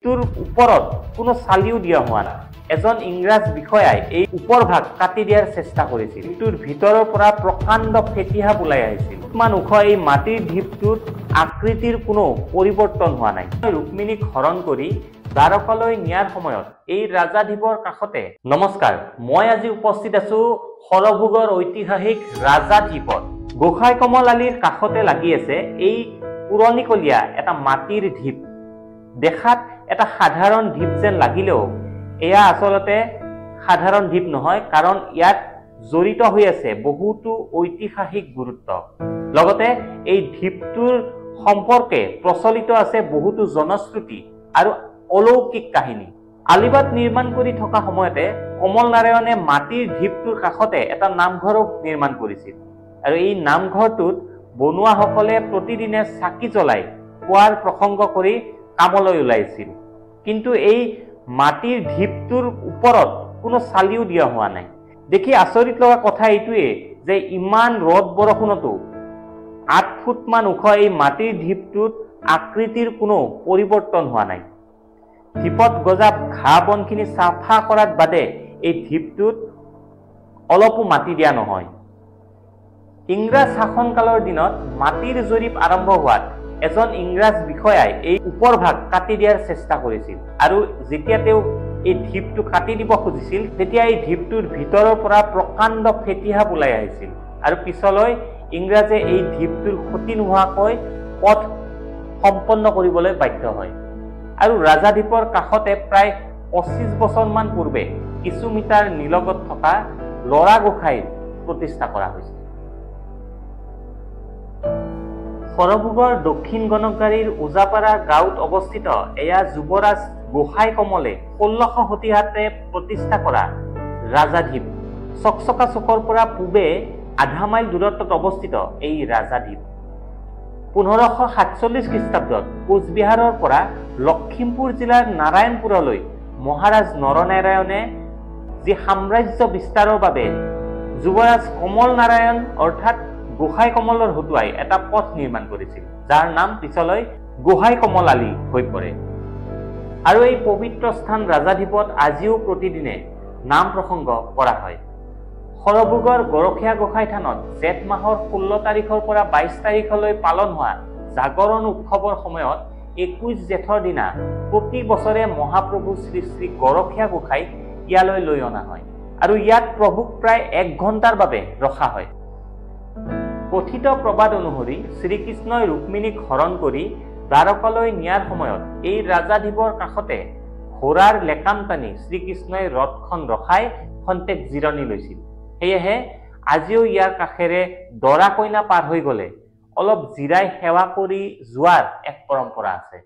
দ্বীপটোৰ ওপৰত কোনো চালিও দিয়া হোৱা নাই। এজন ইংৰাজ বিষয়াই এই ওপৰভাগ কাটি দিয়াৰ চেষ্টা কৰিছিল। দ্বীপটোৰ ভিতৰৰ পৰা প্ৰকাণ্ড ফেটিসাপ ওলাই আহিছিল। ইমান ওখ এই মাটিৰ দ্বীপটোৰ আকৃতিৰ কোনো পৰিৱৰ্তন হোৱা নাই। ৰুক্মিণীক হৰণ কৰি দ্বাৰকালৈ নিয়াৰ সময়ত এই ৰাজাদ্বীপৰ কাষতে নমস্কাৰ, মই আজি উপস্থিত আছো সৰভোগৰ ঐতিহাসিক ৰাজাদ্বীপত। গোসাই কমল আলিৰ কাষতে লাগি আছে এই পুৰণিকলীয়া এটা মাটিৰ দ্বীপ। দেখাত এটা সাধাৰণ দ্বীপ যেন লাগিলেও এয়া আচলতে সাধাৰণ দ্বীপ নহয়, কাৰণ ইয়াত জড়িত হৈ আছে বহুতো ঐতিহাসিক গুৰুত্ব। লগতে এই দ্বীপটোৰ সম্পৰ্কে প্ৰচলিত আছে বহুতো জনশ্ৰুতি আৰু অলৌকিক কাহিনী। আলিবাট নিৰ্মাণ কৰি থকা সময়তে কমল নাৰায়ণে মাটিৰ দ্বীপটোৰ কাষতে এটা নামঘৰো নিৰ্মাণ কৰিছিল আৰু এই নামঘৰটোত বনুৱাসকলে প্ৰতিদিনে চাকি জ্বলাই পুৱাৰ প্ৰসংগ কৰি কামলৈ ওলাইছিল। কিন্তু এই মাটিৰ দ্বীপটোৰ ওপৰত কোনো চালিও দিয়া হোৱা নাই। দেখি আচৰিত লগা কথা এইটোৱে যে ইমান ৰ'দ বৰষুণতো 8 ফুটমান ওখ এই মাটিৰ দ্বীপটোত আকৃতিৰ কোনো পৰিৱৰ্তন হোৱা নাই। দ্বীপত গজা ঘাঁহ বনখিনি চাফা কৰাৰ বাদে এই দ্বীপটোত অলপো মাটি দিয়া নহয়। ইংৰাজ শাসনকালৰ দিনত মাটিৰ জৰীপ আৰম্ভ হোৱাত এজন ইংৰাজ বিষয়াই এই ওপৰভাগ কাটি দিয়াৰ চেষ্টা কৰিছিল আৰু যেতিয়া তেওঁ এই দ্বীপটো কাটি দিব খুজিছিল তেতিয়া এই দ্বীপটোৰ ভিতৰৰ পৰা প্ৰকাণ্ড ফেটিসাপ ওলাই আহিছিল আৰু পিছলৈ ইংৰাজে এই দ্বীপটোৰ ক্ষতি নোহোৱাকৈ পথ সম্পন্ন কৰিবলৈ বাধ্য হয়। আৰু ৰাজাদ্বীপৰ কাষতে প্ৰায় 25 বছৰমান পূৰ্বে কিছু মিটাৰ নিলগত থকা লৰা গোসাঁইৰ প্ৰতিষ্ঠা কৰা হৈছিল। সৰভোগৰ দক্ষিণ গণকাৰীৰ ওজাপাৰা গাঁৱত অৱস্থিত এয়া যুৱৰাজ গোসাই কমলে 1600 শতিকাতে প্ৰতিষ্ঠা কৰা ৰাজাদ্বীপ। চকচকা চকৰ পৰা পূবে আধা মাইল দূৰত্বত অৱস্থিত এই ৰাজাদ্বীপ 1547 খ্ৰীষ্টাব্দত কোচবিহাৰৰ পৰা লখিমপুৰ জিলাৰ নাৰায়ণপুৰলৈ মহাৰাজ নৰনাৰায়ণে যি সাম্ৰাজ্য বিস্তাৰৰ বাবে যুৱৰাজ কমল নাৰায়ণ অৰ্থাৎ গোসাই কমলৰ হতুৱাই এটা পথ নিৰ্মাণ কৰিছিল, যাৰ নাম পিছলৈ গোসাই কমল আলি হৈ পৰে। আৰু এই পবিত্ৰ স্থান ৰাজাদ্বীপত আজিও প্ৰতিদিনে নাম প্ৰসংগ কৰা হয়। সৰভোগৰ গৰখীয়া গোসাই থানত জেঠ মাহৰ 16 তাৰিখৰ পৰা 22 তাৰিখলৈ পালন হোৱা জাগৰণ উৎসৱৰ সময়ত 21 জেঠৰ দিনা প্ৰতি বছৰে মহাপ্ৰভু শ্ৰী শ্ৰী গৰখীয়া গোসাঁইক ইয়ালৈ লৈ অনা হয় আৰু ইয়াত প্ৰভুক প্ৰায় 1 ঘণ্টাৰ বাবে ৰখা হয়। কথিত প্ৰবাদ অনুসৰি শ্ৰীকৃষ্ণই ৰুক্মিণীক হৰণ কৰি দ্বাৰকালৈ নিয়াৰ সময়ত এই ৰাজাদ্বীপৰ কাষতে ঘোঁৰাৰ লেকাম টানি শ্ৰীকৃষ্ণই ৰথখন ৰখাই খন্তেক জিৰণি লৈছিল। সেয়েহে আজিও ইয়াৰ কাষেৰে দৰা কইনা পাৰ হৈ গ'লে অলপ জিৰাই সেৱা কৰি যোৱাৰ এক পৰম্পৰা আছে।